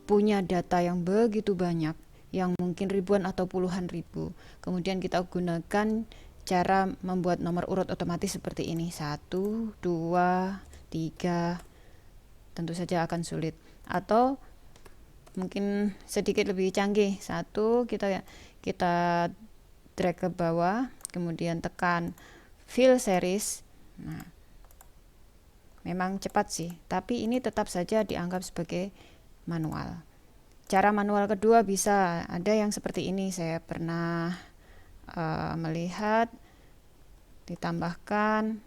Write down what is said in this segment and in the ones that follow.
punya data yang begitu banyak, yang mungkin ribuan atau puluhan ribu. Kemudian kita gunakan cara membuat nomor urut otomatis seperti ini. 1, 2, 3. Tentu saja akan sulit. Atau mungkin sedikit lebih canggih. 1, kita drag ke bawah, kemudian tekan fill series. Nah, memang cepat sih, tapi ini tetap saja dianggap sebagai manual. Cara manual kedua bisa ada yang seperti ini. Saya pernah melihat ditambahkan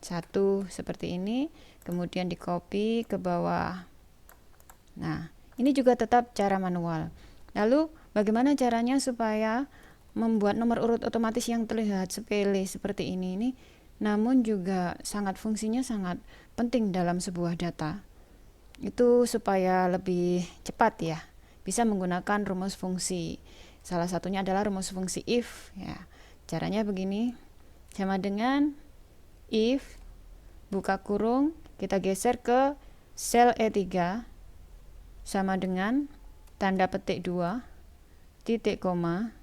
1 seperti ini, kemudian di copy ke bawah. Nah, ini juga tetap cara manual. Lalu bagaimana caranya supaya membuat nomor urut otomatis yang terlihat sepele seperti ini namun juga fungsinya sangat penting dalam sebuah data. Itu supaya lebih cepat ya, bisa menggunakan rumus fungsi. Salah satunya adalah rumus fungsi if ya. Caranya begini, sama dengan if buka kurung, kita geser ke sel E3 sama dengan tanda petik 2 titik koma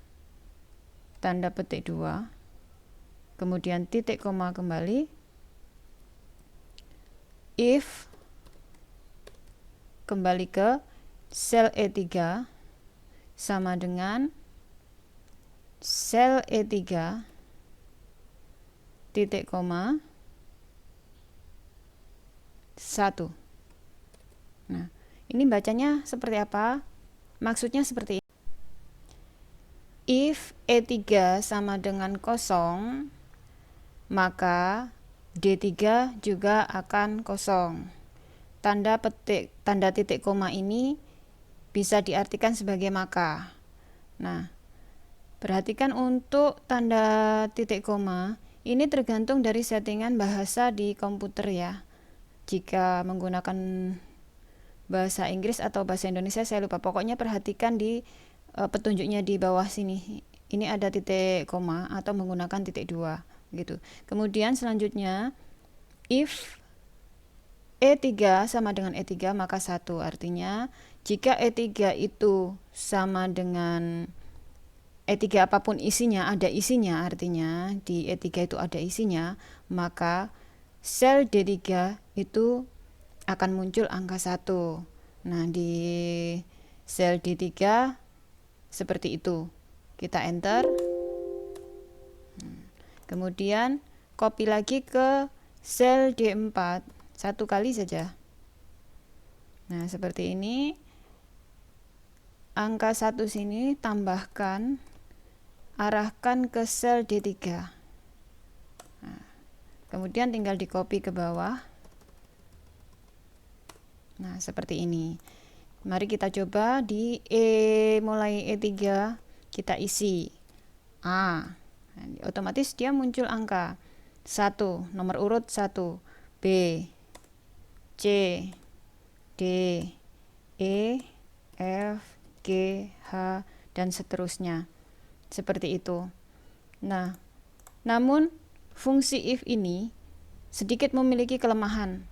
tanda petik 2, kemudian titik koma kembali, if kembali ke sel E3 sama dengan sel E3 titik koma 1. Nah, ini bacanya seperti apa? Maksudnya seperti ini. If E3 sama dengan 0, maka D3 juga akan 0. Tanda titik koma ini bisa diartikan sebagai maka. Nah, perhatikan untuk tanda titik koma ini tergantung dari settingan bahasa di komputer ya. Jika menggunakan bahasa Inggris atau bahasa Indonesia saya lupa. Pokoknya perhatikan di petunjuknya di bawah sini. Ini ada titik koma atau menggunakan titik 2 gitu. Kemudian selanjutnya if E3 sama dengan E3 maka 1, artinya jika E3 itu sama dengan E3 apapun isinya, ada isinya, artinya di E3 itu ada isinya, maka sel D3 itu akan muncul angka 1. Nah, di sel D3 seperti itu. Kita enter. Kemudian copy lagi ke sel D4 1 kali saja. Nah, seperti ini. Angka 1 sini tambahkan, arahkan ke sel D3. Nah, kemudian tinggal di copy ke bawah. Nah, seperti ini. Mari kita coba di mulai E3 kita isi A. Nah, otomatis dia muncul angka 1, nomor urut 1, B, C, D, E, F, G, H, dan seterusnya. Seperti itu. Nah, namun fungsi if ini sedikit memiliki kelemahan.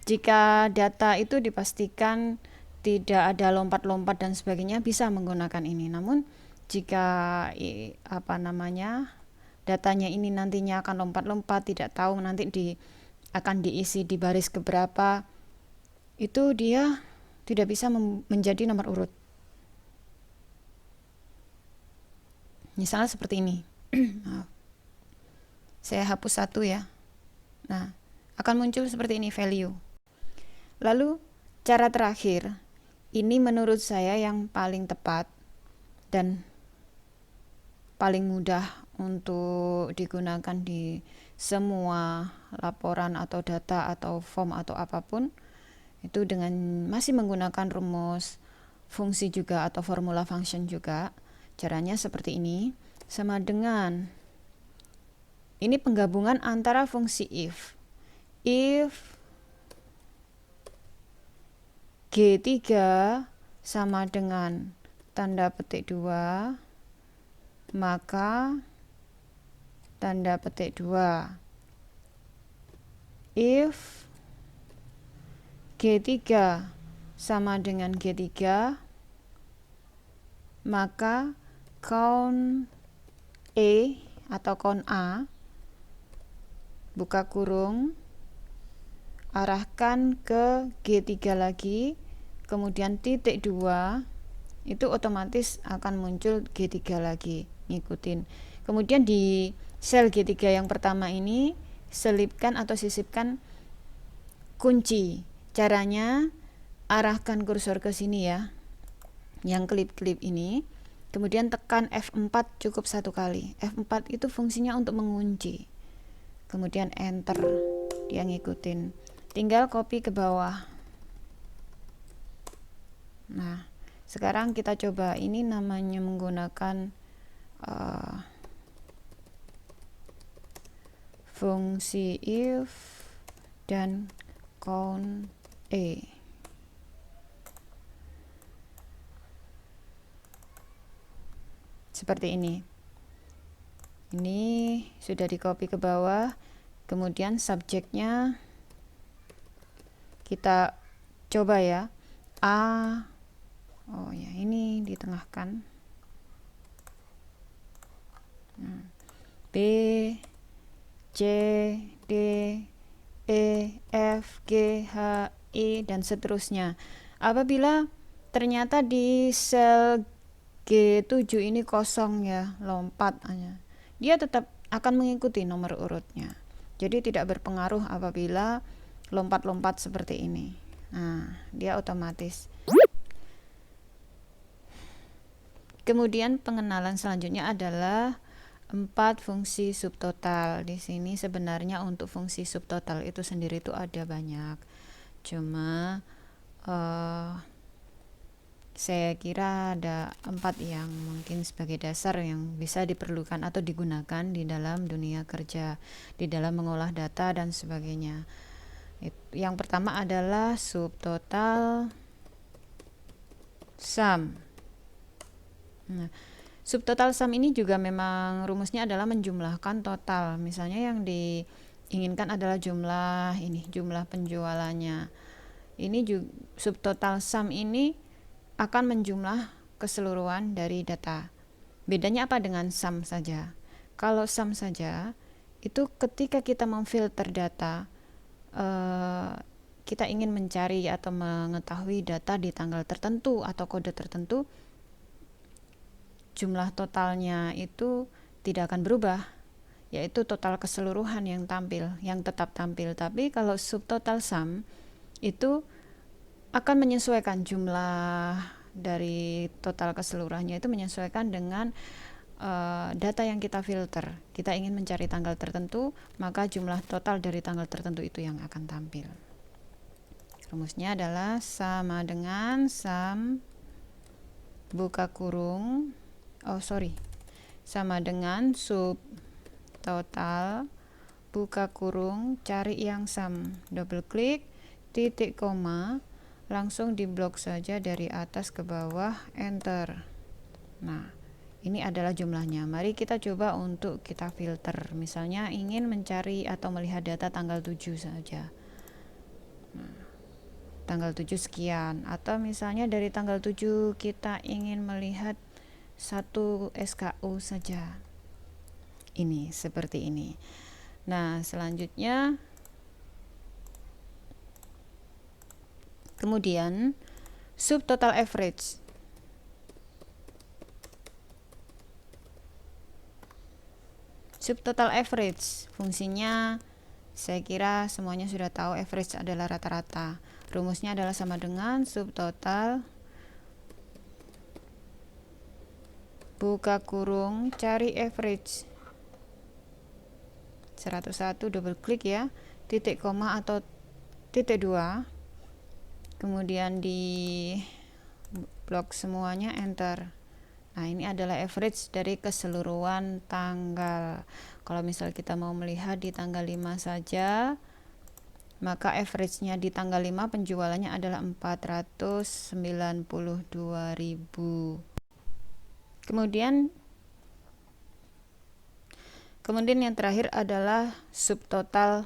Jika data itu dipastikan tidak ada lompat-lompat dan sebagainya, bisa menggunakan ini. Namun jika datanya ini nantinya akan lompat-lompat, tidak tahu nanti akan diisi di baris keberapa, itu dia tidak bisa menjadi nomor urut. Misalnya seperti ini. Saya hapus 1 ya. Nah, akan muncul seperti ini value. Lalu cara terakhir, ini menurut saya yang paling tepat dan paling mudah untuk digunakan di semua laporan atau data atau form atau apapun, itu dengan masih menggunakan rumus fungsi juga atau formula function juga. Caranya seperti ini, sama dengan ini penggabungan antara fungsi if G3 sama dengan tanda petik 2, maka tanda petik 2. If G3 sama dengan G3, maka count E atau count A, buka kurung, arahkan ke G3 lagi, kemudian titik 2, itu otomatis akan muncul G3 lagi, ngikutin. Kemudian di sel G3 yang pertama ini selipkan atau sisipkan kunci. Caranya arahkan kursor ke sini ya, yang klip-klip ini, kemudian tekan F4 cukup 1 kali. F4 itu fungsinya untuk mengunci, kemudian enter, dia ngikutin, tinggal copy ke bawah. Nah, sekarang kita coba, ini namanya menggunakan fungsi if dan count E. Seperti ini. Ini sudah di copy ke bawah. Kemudian subjeknya kita coba ya. A, oh ya, ini ditengahkan. B, C, D, E, F, G, H, I, dan seterusnya. Apabila ternyata di sel G7 ini kosong ya, lompat hanya, dia tetap akan mengikuti nomor urutnya. Jadi tidak berpengaruh apabila lompat-lompat seperti ini. Nah, dia otomatis. Kemudian pengenalan selanjutnya adalah 4 fungsi subtotal. Di sini sebenarnya untuk fungsi subtotal itu sendiri itu ada banyak. Cuma saya kira ada 4 yang mungkin sebagai dasar yang bisa diperlukan atau digunakan di dalam dunia kerja, di dalam mengolah data dan sebagainya. Yang pertama adalah subtotal sum. Nah, subtotal sum ini juga memang rumusnya adalah menjumlahkan total. Misalnya yang diinginkan adalah jumlah penjualannya. Ini juga subtotal sum ini akan menjumlah keseluruhan dari data. Bedanya apa dengan sum saja? Kalau sum saja, itu ketika kita memfilter data, kita ingin mencari atau mengetahui data di tanggal tertentu atau kode tertentu, jumlah totalnya itu tidak akan berubah, yaitu total keseluruhan yang tetap tampil. Tapi kalau subtotal sum itu akan menyesuaikan jumlah dari total keseluruhannya, itu menyesuaikan dengan data yang kita filter. Kita ingin mencari tanggal tertentu, maka jumlah total dari tanggal tertentu itu yang akan tampil. Rumusnya adalah sama dengan sum buka kurung, sama dengan sub total buka kurung cari yang sum, double klik, titik koma, langsung diblok saja dari atas ke bawah, enter. Nah, ini adalah jumlahnya. Mari kita coba untuk kita filter. Misalnya ingin mencari atau melihat data tanggal 7 saja. Nah, tanggal 7 sekian, atau misalnya dari tanggal 7 kita ingin melihat satu SKU saja. Ini seperti ini. Nah, selanjutnya kemudian subtotal average. Subtotal average fungsinya saya kira semuanya sudah tahu, average adalah rata-rata. Rumusnya adalah sama dengan subtotal buka kurung cari average 101, double klik ya, titik koma atau titik 2, kemudian di blok semuanya, enter. Nah, ini adalah average dari keseluruhan tanggal. Kalau misal kita mau melihat di tanggal 5 saja, maka average-nya di tanggal 5 penjualannya adalah 492.000. Kemudian yang terakhir adalah subtotal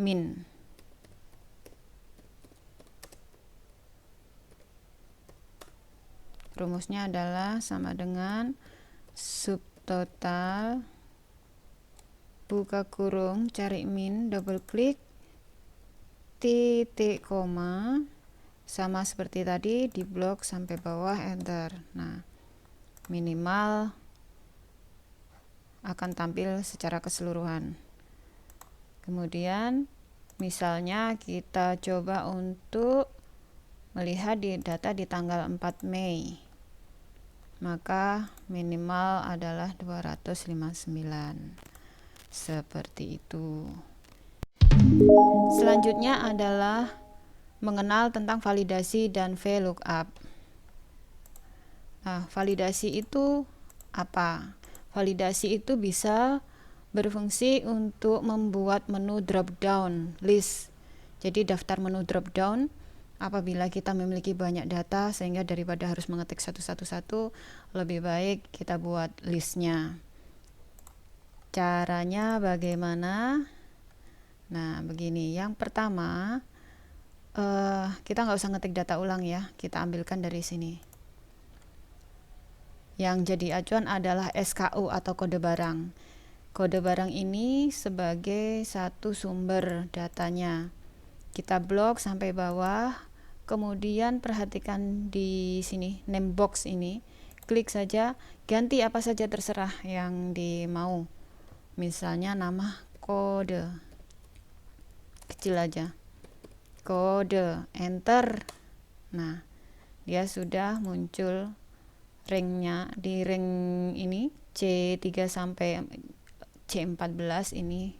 min. Rumusnya adalah sama dengan subtotal buka kurung cari min double klik titik koma sama seperti tadi di blok sampai bawah enter. Nah, minimal akan tampil secara keseluruhan. Kemudian misalnya kita coba untuk melihat di data di tanggal 4 Mei, maka minimal adalah 259 seperti itu. Selanjutnya adalah mengenal tentang validasi dan VLOOKUP. Nah, validasi itu apa? Validasi itu bisa berfungsi untuk membuat menu drop down list. Jadi daftar menu drop down apabila kita memiliki banyak data, sehingga daripada harus mengetik satu-satu, lebih baik kita buat listnya. Caranya bagaimana? Nah, begini. Yang pertama, kita nggak usah ngetik data ulang ya, kita ambilkan dari sini. Yang jadi acuan adalah SKU atau kode barang. Kode barang ini sebagai satu sumber datanya. Kita blok sampai bawah, kemudian perhatikan di sini name box ini, klik saja, ganti apa saja terserah yang dimau. Misalnya nama kode, kecil aja, kode, enter. Nah, dia sudah muncul ringnya. Di ring ini C3 sampai C14 ini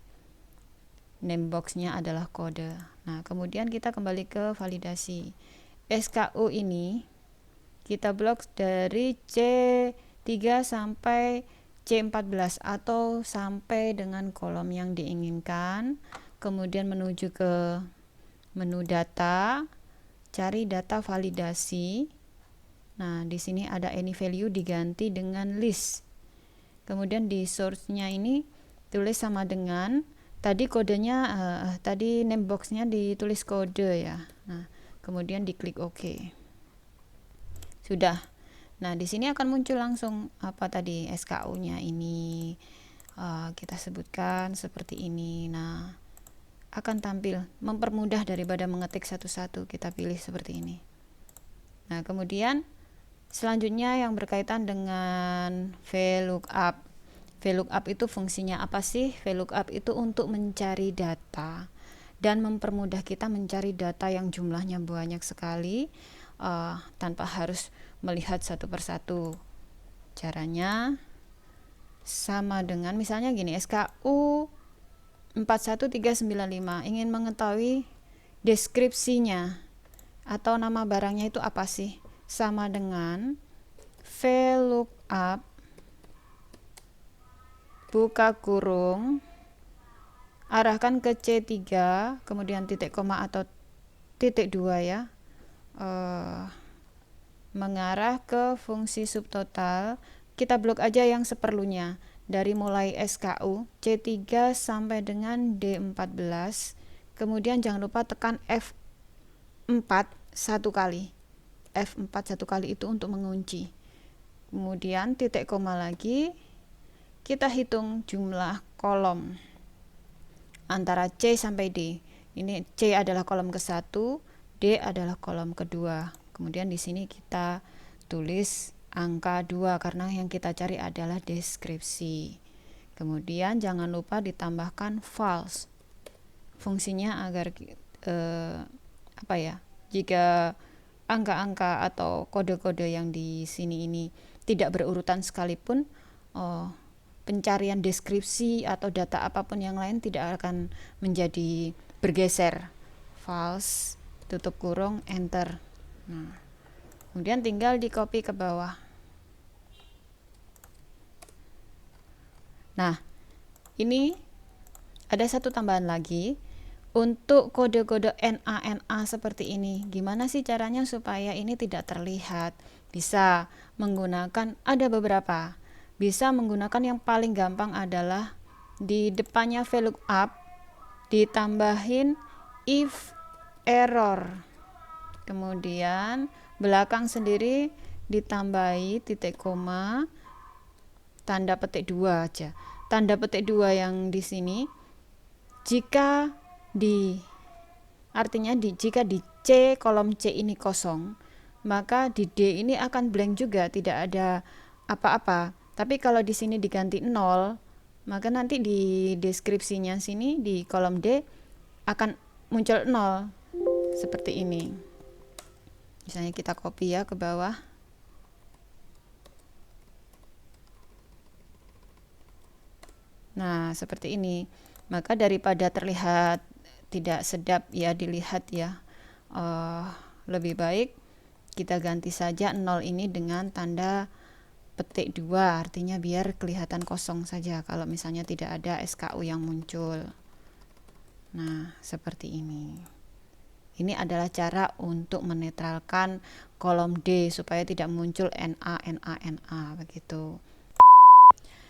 name boxnya adalah kode. Nah, kemudian kita kembali ke validasi. SKU ini kita blok dari C3 sampai C14 atau sampai dengan kolom yang diinginkan. Kemudian menuju ke menu data, cari data validasi. Nah, di sini ada any value diganti dengan list. Kemudian di source-nya ini tulis sama dengan tadi kodenya, tadi name box-nya ditulis kode ya. Nah, kemudian diklik OK. Sudah. Nah, di sini akan muncul langsung apa tadi SKU-nya ini. Kita sebutkan seperti ini. Nah, akan tampil, mempermudah daripada mengetik satu-satu, kita pilih seperti ini. Nah, kemudian selanjutnya yang berkaitan dengan VLOOKUP. VLOOKUP itu fungsinya apa sih? VLOOKUP itu untuk mencari data dan mempermudah kita mencari data yang jumlahnya banyak sekali, tanpa harus melihat satu persatu. Caranya sama dengan misalnya gini, SKU 41395, ingin mengetahui deskripsinya atau nama barangnya itu apa sih? Sama dengan VLOOKUP buka kurung, arahkan ke C3, kemudian titik koma atau titik 2 ya, mengarah ke fungsi subtotal. Kita blok aja yang seperlunya, dari mulai SKU C3 sampai dengan D14. Kemudian jangan lupa tekan F4 satu kali. F4 satu kali itu untuk mengunci. Kemudian titik koma lagi, kita hitung jumlah kolom antara C sampai D. Ini C adalah kolom ke-1, D adalah kolom kedua. Kemudian di sini kita tulis angka 2 karena yang kita cari adalah deskripsi. Kemudian jangan lupa ditambahkan false. Fungsinya agar jika angka-angka atau kode-kode yang di sini ini tidak berurutan sekalipun, pencarian deskripsi atau data apapun yang lain tidak akan menjadi bergeser. False, tutup kurung, enter. Nah, kemudian tinggal di copy ke bawah. Nah, ini ada satu tambahan lagi untuk kode-kode NA seperti ini. Gimana sih caranya supaya ini tidak terlihat? Bisa menggunakan, ada beberapa. Bisa menggunakan yang paling gampang adalah di depannya VLOOKUP ditambahin if error. Kemudian belakang sendiri ditambahi titik koma, tanda petik 2 aja. Tanda petik 2 yang di sini, jika di artinya jika di C, kolom C ini kosong, maka di D ini akan blank juga, tidak ada apa-apa. Tapi kalau di sini diganti 0, maka nanti di deskripsinya sini di kolom D akan muncul 0 seperti ini. Misalnya kita copy ya ke bawah. Nah, seperti ini. Maka daripada terlihat tidak sedap ya dilihat ya, lebih baik kita ganti saja 0 ini dengan tanda petik 2, artinya biar kelihatan kosong saja kalau misalnya tidak ada SKU yang muncul. Nah, seperti ini. Ini adalah cara untuk menetralkan kolom D supaya tidak muncul NA begitu.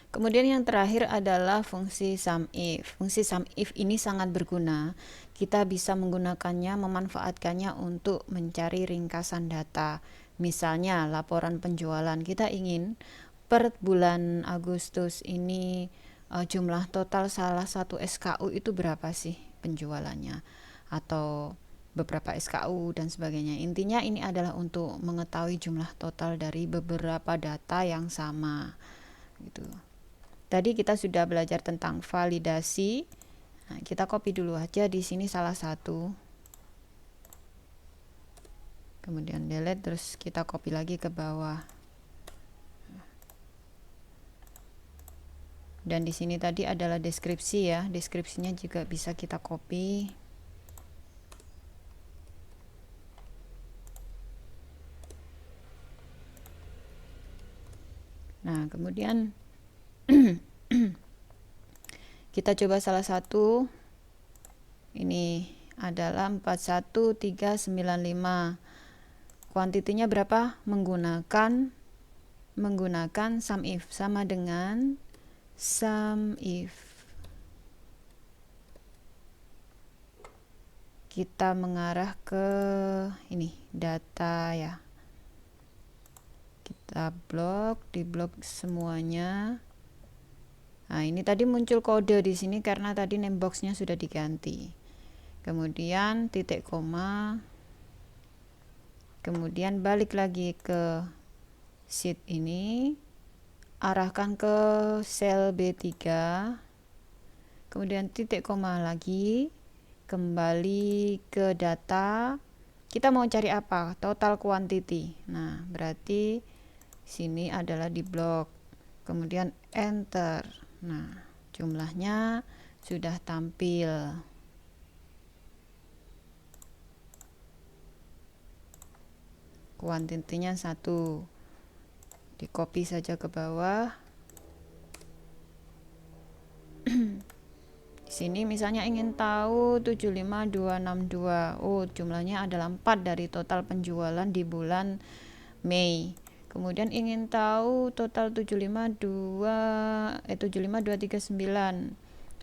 Kemudian yang terakhir adalah fungsi SUMIF. Fungsi SUMIF ini sangat berguna. Kita bisa menggunakannya, memanfaatkannya untuk mencari ringkasan data. Misalnya laporan penjualan, kita ingin per bulan Agustus ini jumlah total salah satu SKU itu berapa sih penjualannya, atau beberapa SKU dan sebagainya. Intinya ini adalah untuk mengetahui jumlah total dari beberapa data yang sama gitu. Tadi kita sudah belajar tentang validasi. Nah, kita copy dulu aja di sini salah satu. Kemudian delete, terus kita copy lagi ke bawah. Dan di sini tadi adalah deskripsi ya. Deskripsinya juga bisa kita copy. Nah, kemudian kita coba salah satu. Ini adalah 41395. Kuantitinya berapa? Menggunakan SUMIF, sama dengan SUMIF. Kita mengarah ke ini data ya. Kita di blok semuanya. Nah, ini tadi muncul kode di sini karena tadi name box-nya sudah diganti. Kemudian titik koma. Kemudian balik lagi ke sheet ini. Arahkan ke sel B3. Kemudian titik koma lagi. Kembali ke data. Kita mau cari apa? Total quantity. Nah, berarti sini adalah di blok. Kemudian enter. Nah, jumlahnya sudah tampil. Kuantitinya 1. Di copy saja ke bawah. Di sini misalnya ingin tahu 75262. Oh, jumlahnya adalah 4 dari total penjualan di bulan Mei. Kemudian ingin tahu total 75239.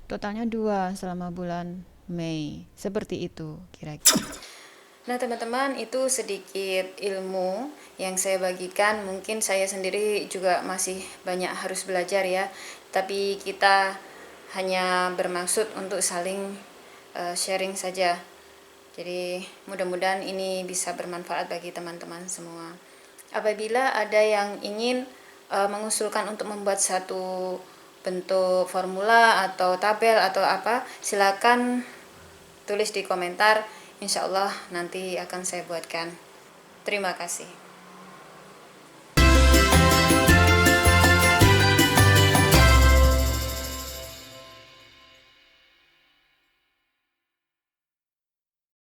Totalnya 2 selama bulan Mei. Seperti itu kira-kira. Nah, teman-teman, itu sedikit ilmu yang saya bagikan. Mungkin saya sendiri juga masih banyak harus belajar ya. Tapi kita hanya bermaksud untuk saling sharing saja. Jadi mudah-mudahan ini bisa bermanfaat bagi teman-teman semua. Apabila ada yang ingin mengusulkan untuk membuat satu bentuk formula atau tabel atau apa, silakan tulis di komentar. Insya Allah nanti akan saya buatkan. Terima kasih.